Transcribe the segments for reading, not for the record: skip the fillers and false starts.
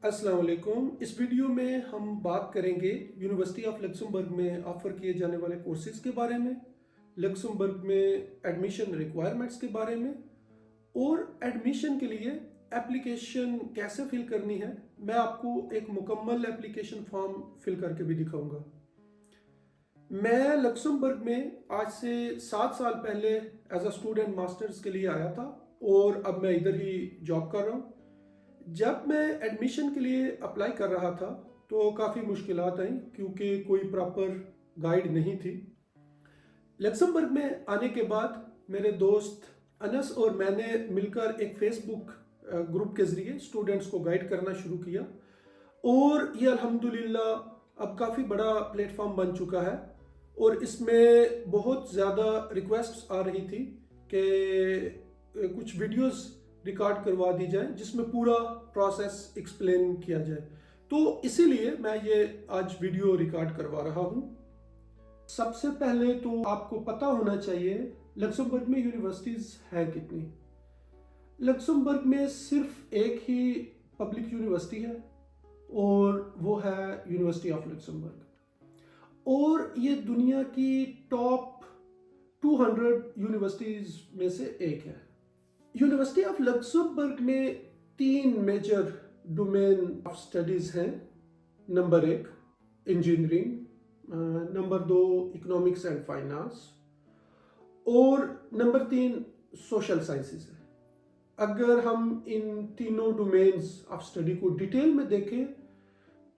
अस्सलाम वालेकुम। इस वीडियो में हम बात करेंगे यूनिवर्सिटी ऑफ लक्समबर्ग में ऑफ़र किए जाने वाले कोर्सेज के बारे में, लक्समबर्ग में एडमिशन रिक्वायरमेंट्स के बारे में और एडमिशन के लिए एप्लीकेशन कैसे फिल करनी है। मैं आपको एक मुकम्मल एप्लीकेशन फॉर्म फिल करके भी दिखाऊंगा। मैं लक्समबर्ग में आज से 7 साल पहले एज अ स्टूडेंट मास्टर्स के लिए आया था और अब मैं इधर ही जॉब कर रहा हूँ। जब मैं एडमिशन के लिए अप्लाई कर रहा था तो काफ़ी मुश्किलात आई क्योंकि कोई प्रॉपर गाइड नहीं थी। लक्समबर्ग में आने के बाद मेरे दोस्त अनस और मैंने मिलकर एक फेसबुक ग्रुप के ज़रिए स्टूडेंट्स को गाइड करना शुरू किया और ये अल्हम्दुलिल्लाह अब काफ़ी बड़ा प्लेटफॉर्म बन चुका है और इसमें बहुत ज़्यादा रिक्वेस्ट्स आ रही थी कि कुछ वीडियोस रिकॉर्ड करवा दी जाए जिसमें पूरा प्रोसेस एक्सप्लेन किया जाए। तो इसीलिए मैं ये आज वीडियो रिकॉर्ड करवा रहा हूँ। सबसे पहले तो आपको पता होना चाहिए लक्समबर्ग में यूनिवर्सिटीज़ हैं कितनी। लक्समबर्ग में सिर्फ एक ही पब्लिक यूनिवर्सिटी है और वो है यूनिवर्सिटी ऑफ लक्समबर्ग और ये दुनिया की टॉप 200 यूनिवर्सिटीज़ में से एक है। यूनिवर्सिटी ऑफ लक्समबर्ग में 3 मेजर डोमेन ऑफ स्टडीज़ हैं। Number 1 engineering, number 2 economics and finance और नंबर 3 सोशल साइंसेस है। अगर हम इन तीनों डोमेन्स ऑफ स्टडी को डिटेल में देखें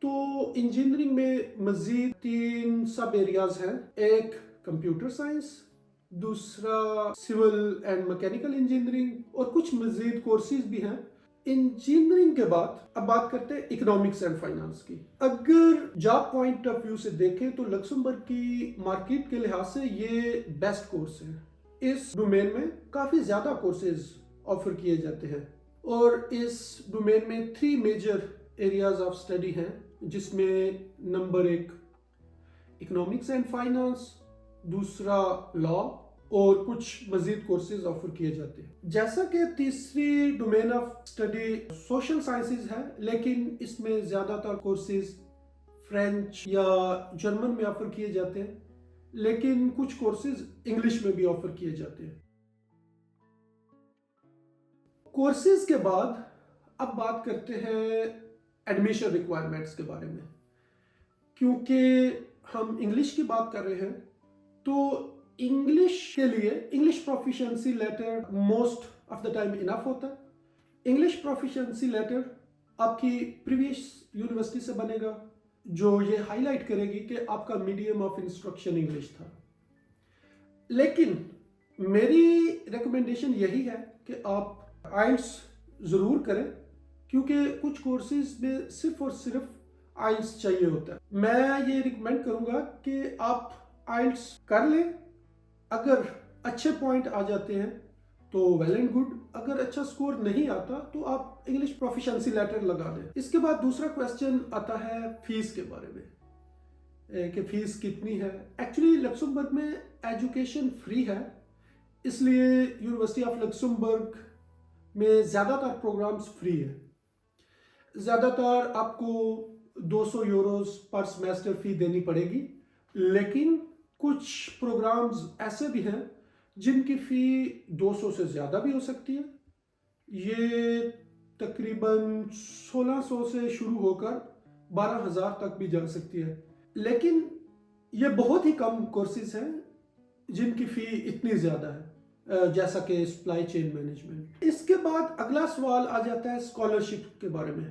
तो इंजीनियरिंग में मज़ीद 3 सब एरियाज हैं। एक कंप्यूटर साइंस, दूसरा सिविल एंड मैकेनिकल इंजीनियरिंग और कुछ मज़ीद कोर्सेज भी हैं। इंजीनियरिंग के बाद अब बात करते हैं इकोनॉमिक्स एंड फाइनेंस की। अगर जॉब पॉइंट ऑफ व्यू से देखें तो लक्समबर्ग की मार्केट के लिहाज से ये बेस्ट कोर्स है। इस डोमेन में काफ़ी ज़्यादा कोर्सेज ऑफर किए जाते हैं और इस डोमेन में 3 मेजर एरियाज ऑफ स्टडी हैं जिसमें नंबर 1 इकोनॉमिक्स एंड फाइनेंस, दूसरा लॉ और कुछ मजीद कोर्सेज ऑफर किए जाते हैं। जैसा कि तीसरी domain of study social sciences है, लेकिन इसमें ज़्यादातर कोर्सेज फ्रेंच या जर्मन में ऑफर किए जाते हैं, लेकिन कुछ कोर्सेज इंग्लिश में भी ऑफर किए जाते हैं। कोर्सेज के बाद अब बात करते हैं एडमिशन रिक्वायरमेंट्स के बारे में। क्योंकि हम इंग्लिश की बात कर रहे हैं तो इंग्लिश के लिए English proficiency letter most of the time enough होता है। इंग्लिश प्रोफिशिएंसी लेटर आपकी प्रीवियस यूनिवर्सिटी से बनेगा जो ये हाईलाइट करेगी कि आपका मीडियम ऑफ इंस्ट्रक्शन इंग्लिश था। लेकिन मेरी रिकमेंडेशन यही है कि आप आइल्स ज़रूर करें क्योंकि कुछ कोर्सेज में सिर्फ और सिर्फ आइल्स चाहिए होता है। मैं ये रिकमेंड करूँगा कि आप आइल्स कर लें। अगर अच्छे पॉइंट आ जाते हैं तो वेल एंड गुड, अगर अच्छा स्कोर नहीं आता तो आप इंग्लिश प्रोफिशिएंसी लेटर लगा दें। इसके बाद दूसरा क्वेश्चन आता है फीस के बारे में कि फ़ीस कितनी है। एक्चुअली लक्समबर्ग में एजुकेशन फ्री है, इसलिए यूनिवर्सिटी ऑफ लक्समबर्ग में ज़्यादातर प्रोग्राम्स फ्री है। ज़्यादातर आपको 200 यूरोस पर सेमेस्टर फ़ी देनी पड़ेगी, लेकिन कुछ प्रोग्राम्स ऐसे भी हैं जिनकी फ़ी 200 से ज़्यादा भी हो सकती है। ये तकरीबन 1600 से शुरू होकर 12,000 तक भी जा सकती है, लेकिन ये बहुत ही कम कोर्सेज हैं जिनकी फ़ी इतनी ज़्यादा है, जैसा कि सप्लाई चेन मैनेजमेंट। इसके बाद अगला सवाल आ जाता है स्कॉलरशिप के बारे में।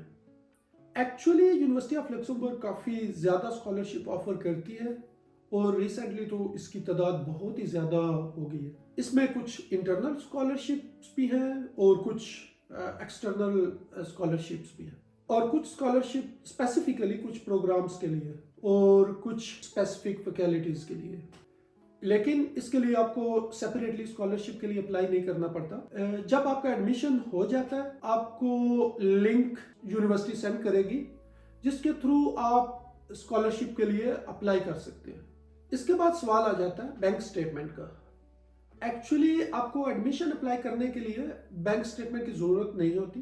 एक्चुअली यूनिवर्सिटी ऑफ लक्समबर्ग काफ़ी ज़्यादा स्कॉलरशिप ऑफर करती है और रिसेंटली तो इसकी तादाद बहुत ही ज़्यादा हो गई है। इसमें कुछ इंटरनल स्कॉलरशिप्स भी हैं और कुछ एक्सटर्नल स्कॉलरशिप्स भी हैं और कुछ स्कॉलरशिप स्पेसिफिकली कुछ प्रोग्राम्स के लिए और कुछ स्पेसिफिक फैकल्टीज़ के लिए। लेकिन इसके लिए आपको सेपरेटली स्कॉलरशिप के लिए अप्लाई नहीं करना पड़ता। जब आपका एडमिशन हो जाता है आपको लिंक यूनिवर्सिटी सेंड करेगी जिसके थ्रू आप स्कॉलरशिप के लिए अप्लाई कर सकते हैं। इसके बाद सवाल आ जाता है बैंक स्टेटमेंट का। एक्चुअली आपको एडमिशन अप्लाई करने के लिए बैंक स्टेटमेंट की ज़रूरत नहीं होती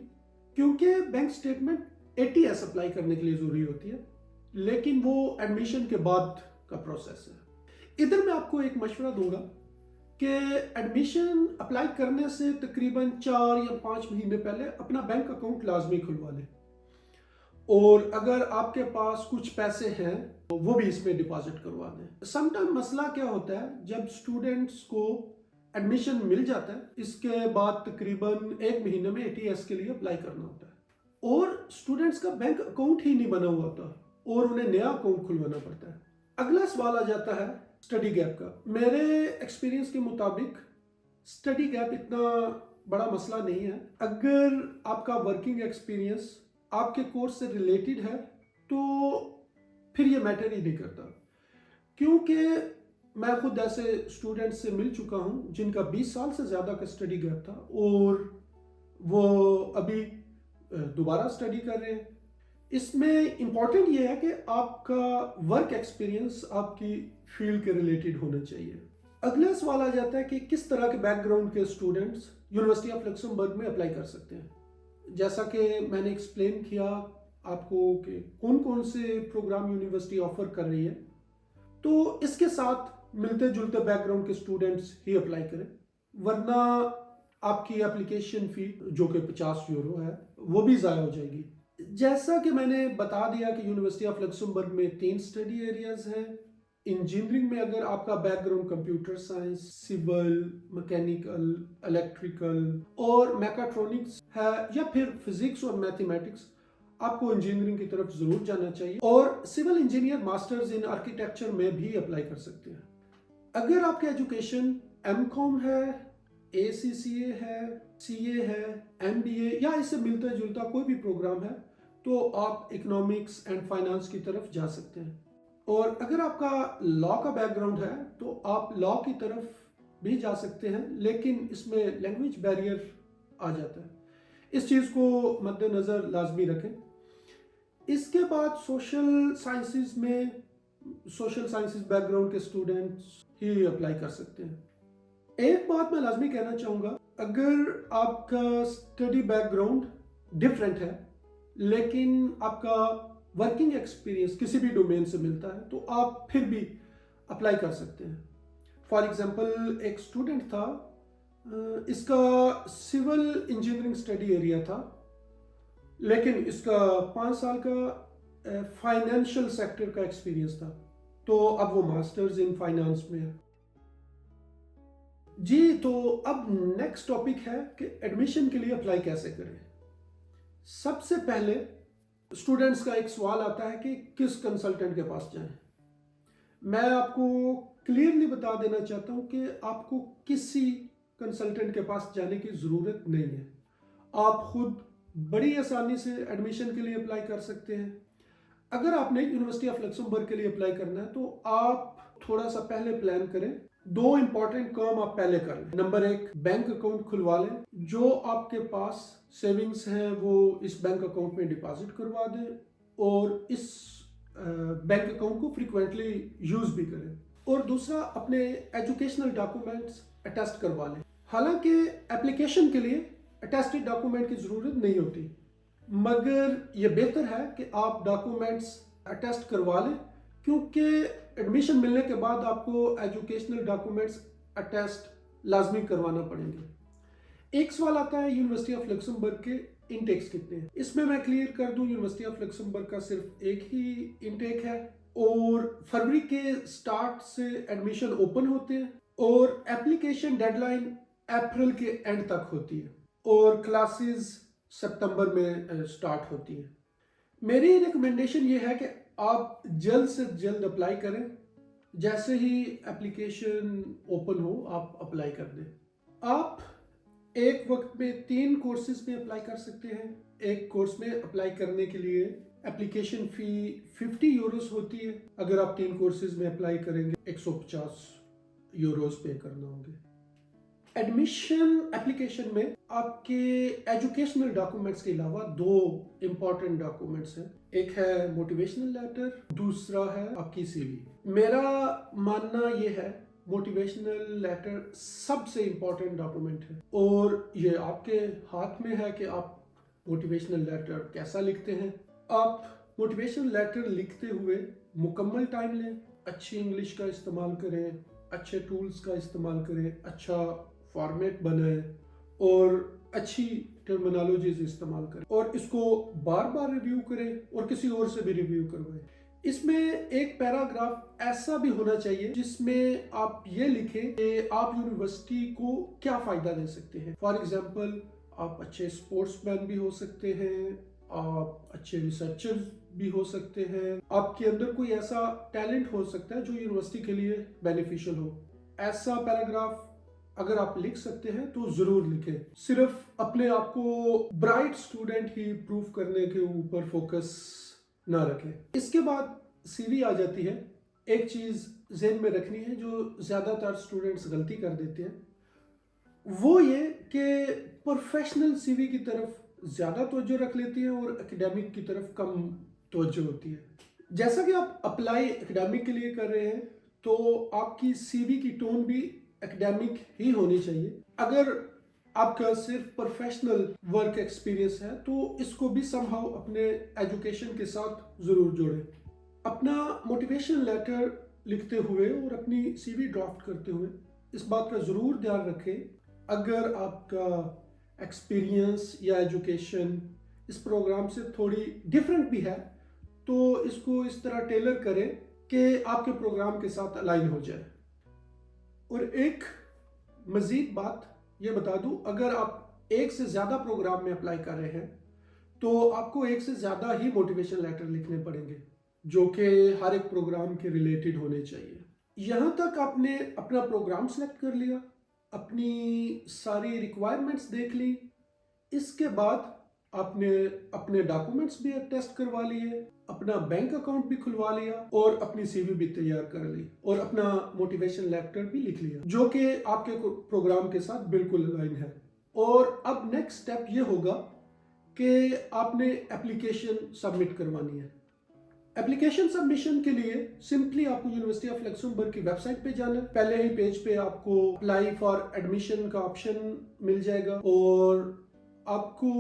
क्योंकि बैंक स्टेटमेंट ATS अप्लाई करने के लिए ज़रूरी होती है, लेकिन वो एडमिशन के बाद का प्रोसेस है। इधर मैं आपको एक मशवरा दूंगा कि एडमिशन अप्लाई करने से तकरीबन 4 या 5 महीने पहले अपना बैंक अकाउंट लाजमी खुलवा लें, और अगर आपके पास कुछ पैसे हैं तो वो भी इसमें डिपॉजिट करवा दें। समटाइम मसला क्या होता है, जब स्टूडेंट्स को एडमिशन मिल जाता है, इसके बाद तकरीबन 1 महीने में ATS के लिए अप्लाई करना होता है और स्टूडेंट्स का बैंक अकाउंट ही नहीं बना हुआ होता और उन्हें नया अकाउंट खुलवाना पड़ता है। अगला सवाल आ जाता है स्टडी गैप का। मेरे एक्सपीरियंस के मुताबिक स्टडी गैप इतना बड़ा मसला नहीं है। अगर आपका वर्किंग एक्सपीरियंस आपके कोर्स से रिलेटेड है तो फिर ये मैटर ही नहीं करता, क्योंकि मैं खुद ऐसे स्टूडेंट से मिल चुका हूँ जिनका 20 साल से ज़्यादा का स्टडी गैप था और वो अभी दोबारा स्टडी कर रहे हैं। इसमें इम्पॉर्टेंट ये है कि आपका वर्क एक्सपीरियंस आपकी फील्ड के रिलेटेड होना चाहिए। अगला सवाल आ जाता है कि किस तरह के बैकग्राउंड के स्टूडेंट्स यूनिवर्सिटी ऑफ लक्समबर्ग में अप्लाई कर सकते हैं। जैसा कि मैंने एक्सप्लेन किया आपको कि कौन कौन से प्रोग्राम यूनिवर्सिटी ऑफर कर रही है, तो इसके साथ मिलते जुलते बैकग्राउंड के स्टूडेंट्स ही अप्लाई करें, वरना आपकी एप्लीकेशन फ़ी जो कि 50 यूरो है वो भी ज़ाया हो जाएगी। जैसा कि मैंने बता दिया कि यूनिवर्सिटी ऑफ लक्समबर्ग में 3 स्टडी एरियाज हैं। इंजीनियरिंग में अगर आपका background computer science, civil, mechanical, electrical और मैकाट्रॉनिक्स है, या फिर फिजिक्स और मैथमेटिक्स, आपको इंजीनियरिंग की तरफ जरूर जाना चाहिए। और civil engineer masters in architecture में भी अप्लाई कर सकते हैं। अगर आपकी एजुकेशन MCOM है, ACCA है, CA है, MBA या इससे मिलता जुलता कोई भी प्रोग्राम है, तो आप इकोनॉमिक्स एंड फाइनेंस की तरफ जा सकते हैं। और अगर आपका लॉ का बैकग्राउंड है तो आप लॉ की तरफ भी जा सकते हैं, लेकिन इसमें लैंग्वेज बैरियर आ जाता है। इस चीज़ को मद्देनज़र लाजमी रखें। इसके बाद सोशल साइंसेज में सोशल साइंसेज बैकग्राउंड के स्टूडेंट्स ही अप्लाई कर सकते हैं। एक बात मैं लाजमी कहना चाहूँगा, अगर आपका स्टडी बैकग्राउंड डिफरेंट है लेकिन आपका वर्किंग एक्सपीरियंस किसी भी डोमेन से मिलता है, तो आप फिर भी अप्लाई कर सकते हैं। फॉर एग्जांपल एक स्टूडेंट था, इसका सिविल इंजीनियरिंग स्टडी एरिया था, लेकिन इसका 5 साल का फाइनेंशियल सेक्टर का एक्सपीरियंस था, तो अब वो मास्टर्स इन फाइनेंस में है। जी, तो अब नेक्स्ट टॉपिक है कि एडमिशन के लिए अप्लाई कैसे करें। सबसे पहले स्टूडेंट्स का एक सवाल आता है कि किस कंसल्टेंट के पास जाएं। मैं आपको क्लियरली बता देना चाहता हूं कि आपको किसी कंसल्टेंट के पास जाने की ज़रूरत नहीं है। आप खुद बड़ी आसानी से एडमिशन के लिए अप्लाई कर सकते हैं। अगर आपने यूनिवर्सिटी ऑफ लक्समबर्ग के लिए अप्लाई करना है तो आप थोड़ा सा पहले प्लान करें। 2 इंपॉर्टेंट काम आप पहले कर लें। नंबर 1, बैंक अकाउंट खुलवा लें। जो आपके पास सेविंग्स हैं वो इस बैंक अकाउंट में डिपॉजिट करवा दें और इस बैंक अकाउंट को फ्रीक्वेंटली यूज भी करें। और दूसरा, अपने एजुकेशनल डॉक्यूमेंट्स अटेस्ट करवा लें। हालांकि एप्लीकेशन के लिए अटेस्टेड डॉक्यूमेंट की ज़रूरत नहीं होती, मगर यह बेहतर है कि आप डॉक्यूमेंट्स अटेस्ट करवा लें, क्योंकि एडमिशन मिलने के बाद आपको एजुकेशनल डॉक्यूमेंट्स अटेस्ट लाजमी करवाना पड़ेंगे। एक सवाल आता है यूनिवर्सिटी ऑफ लक्समबर्ग के इनटेक्स कितने हैं। इसमें मैं क्लियर कर दूं, यूनिवर्सिटी ऑफ लक्समबर्ग का सिर्फ एक ही इनटेक है और फरवरी के स्टार्ट से एडमिशन ओपन होते हैं और एप्लीकेशन डेडलाइन अप्रैल के एंड तक होती है और क्लासेस सितंबर में स्टार्ट होती है। मेरी रिकमेंडेशन ये है कि आप जल्द से जल्द अप्लाई करें। जैसे ही एप्लीकेशन ओपन हो आप अप्लाई कर दें। आप एक वक्त में 3 कोर्सेज में अप्लाई कर सकते हैं। एक कोर्स में अप्लाई करने के लिए एप्लीकेशन फ़ी 50 यूरोस होती है। अगर आप 3 कोर्सेज में अप्लाई करेंगे 150 यूरोस पे करना होंगे। एडमिशन एप्लीकेशन में आपके एजुकेशनल डॉक्यूमेंट्स के अलावा 2 इंपॉर्टेंट डॉक्यूमेंट्स हैं। एक है मोटिवेशनल लेटर, दूसरा है आपकी CV। मेरा मानना ये है मोटिवेशनल लेटर सबसे इंपॉर्टेंट डॉक्यूमेंट है और ये आपके हाथ में है कि आप मोटिवेशनल लेटर कैसा लिखते हैं। आप मोटिवेशन लेटर लिखते हुए मुकम्मल टाइम लें, अच्छी इंग्लिश का इस्तेमाल करें, अच्छे टूल्स का इस्तेमाल करें, अच्छा फॉर्मेट बनाएं और अच्छी टर्मिनोलॉजीज इस्तेमाल करें और इसको बार बार रिव्यू करें और किसी और से भी रिव्यू करवाएं। इसमें एक पैराग्राफ ऐसा भी होना चाहिए जिसमें आप ये लिखें कि आप यूनिवर्सिटी को क्या फ़ायदा दे सकते हैं। फॉर एग्जांपल, आप अच्छे स्पोर्ट्समैन भी हो सकते हैं, आप अच्छे रिसर्चर्स भी हो सकते हैं, आपके अंदर कोई ऐसा टैलेंट हो सकता है जो यूनिवर्सिटी के लिए बेनिफिशियल हो। ऐसा पैराग्राफ अगर आप लिख सकते हैं तो जरूर लिखें। सिर्फ अपने आप को ब्राइट स्टूडेंट ही प्रूव करने के ऊपर फोकस ना रखें। इसके बाद सीवी आ जाती है। एक चीज ज़हन में रखनी है जो ज्यादातर स्टूडेंट्स गलती कर देते हैं, वो ये कि प्रोफेशनल सीवी की तरफ ज़्यादा तवज्जो रख लेती है और एकेडमिक की तरफ कम तवज्जो होती है। जैसा कि आप अप्लाई एकेडमिक के लिए कर रहे हैं तो आपकी सीवी की टोन भी एकेडमिक ही होनी चाहिए। अगर आपका सिर्फ प्रोफेशनल वर्क एक्सपीरियंस है तो इसको भी समहाउ अपने एजुकेशन के साथ ज़रूर जोड़ें। अपना मोटिवेशन लेटर लिखते हुए और अपनी सीवी ड्राफ्ट करते हुए इस बात का ज़रूर ध्यान रखें, अगर आपका एक्सपीरियंस या एजुकेशन इस प्रोग्राम से थोड़ी डिफरेंट भी है तो इसको इस तरह टेलर करें कि आपके प्रोग्राम के साथ अलाइन हो जाए। और एक मज़ीद बात ये बता दूं, अगर आप एक से ज़्यादा प्रोग्राम में अप्लाई कर रहे हैं तो आपको एक से ज़्यादा ही मोटिवेशन लेटर लिखने पड़ेंगे जो कि हर एक प्रोग्राम के रिलेटेड होने चाहिए। यहाँ तक आपने अपना प्रोग्राम सेलेक्ट कर लिया, अपनी सारी रिक्वायरमेंट्स देख ली, इसके बाद आपने अपने डॉक्यूमेंट्स भी टेस्ट करवा लिए, अपना बैंक अकाउंट भी खुलवा लिया और अपनी सीवी भी तैयार कर ली और अपना मोटिवेशन लेटर भी लिख लिया जो कि आपके प्रोग्राम के साथ बिल्कुल अलाइन है। और अब नेक्स्ट स्टेप ये होगा कि आपने एप्लीकेशन सबमिट करवानी है। एप्लीकेशन सबमिशन के लिए सिंपली आपको यूनिवर्सिटी ऑफ लक्समबर्ग की वेबसाइट पे जाना है। पहले ही पेज पे आपको अप्लाई फॉर एडमिशन का ऑप्शन मिल जाएगा और आपको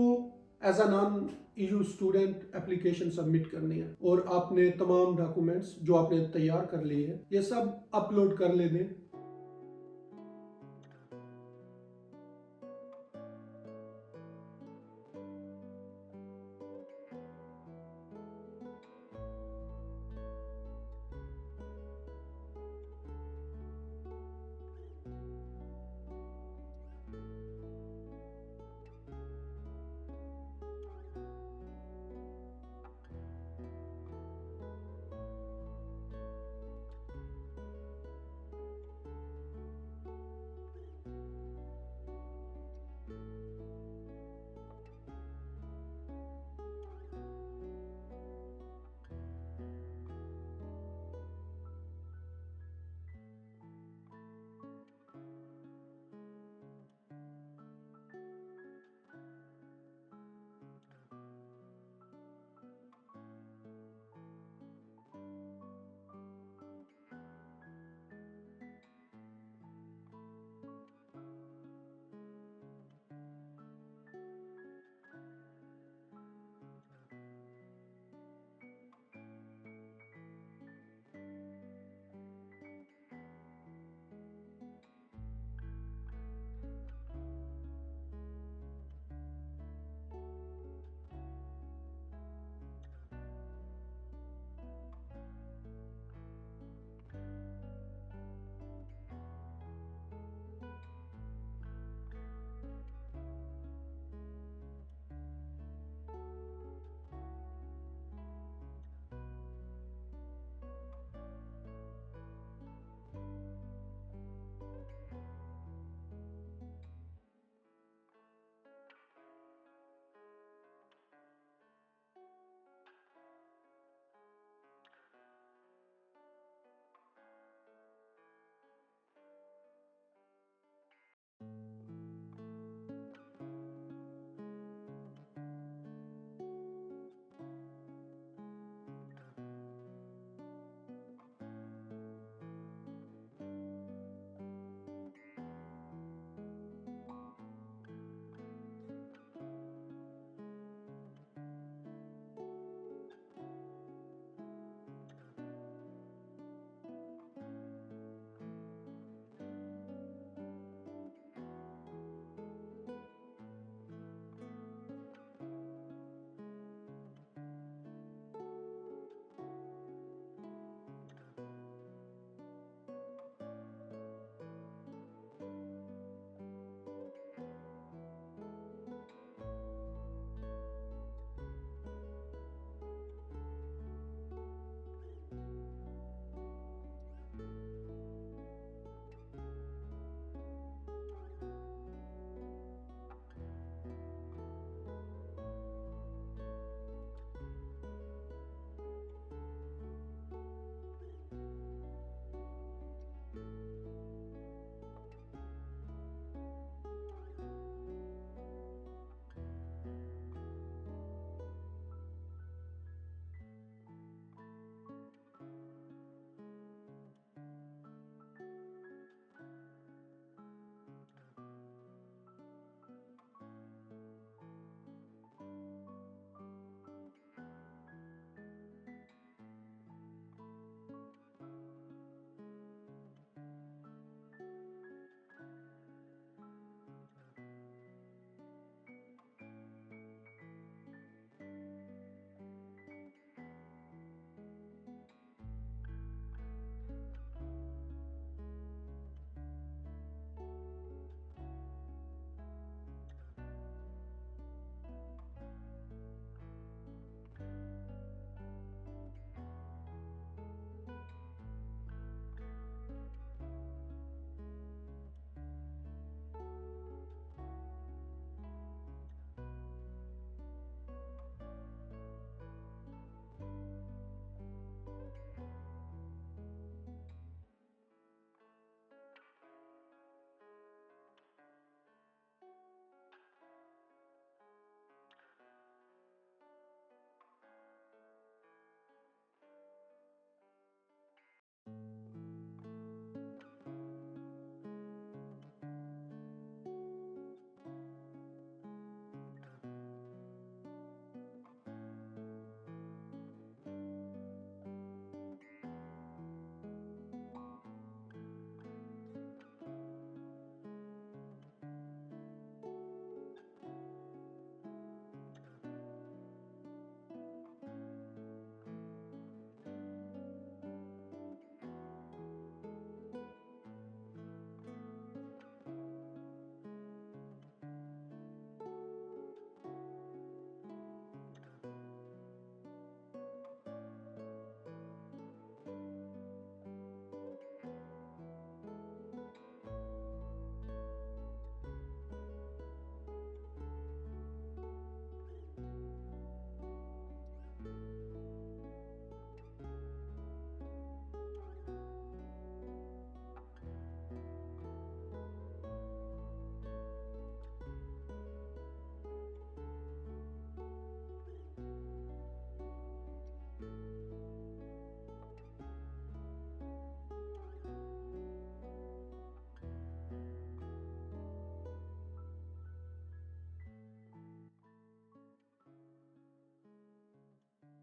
as a non EU student application submit करनी है और आपने तमाम डॉक्यूमेंट्स जो आपने तैयार कर लिए हैं ये सब अपलोड कर लेने।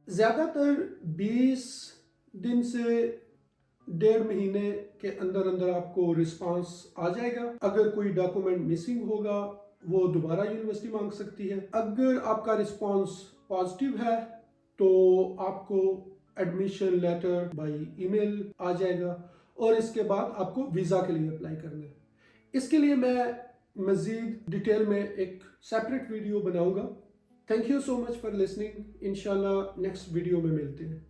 ज़्यादातर 20 दिन से 1.5 महीने के अंदर अंदर आपको रिस्पांस आ जाएगा। अगर कोई डॉक्यूमेंट मिसिंग होगा वो दोबारा यूनिवर्सिटी मांग सकती है। अगर आपका रिस्पांस पॉजिटिव है तो आपको एडमिशन लेटर बाय ईमेल आ जाएगा और इसके बाद आपको वीज़ा के लिए अप्लाई करना है। इसके लिए मैं मज़ीद डिटेल में एक सेपरेट वीडियो बनाऊंगा। Thank you so much for listening. इंशाल्लाह नेक्स्ट वीडियो में मिलते हैं।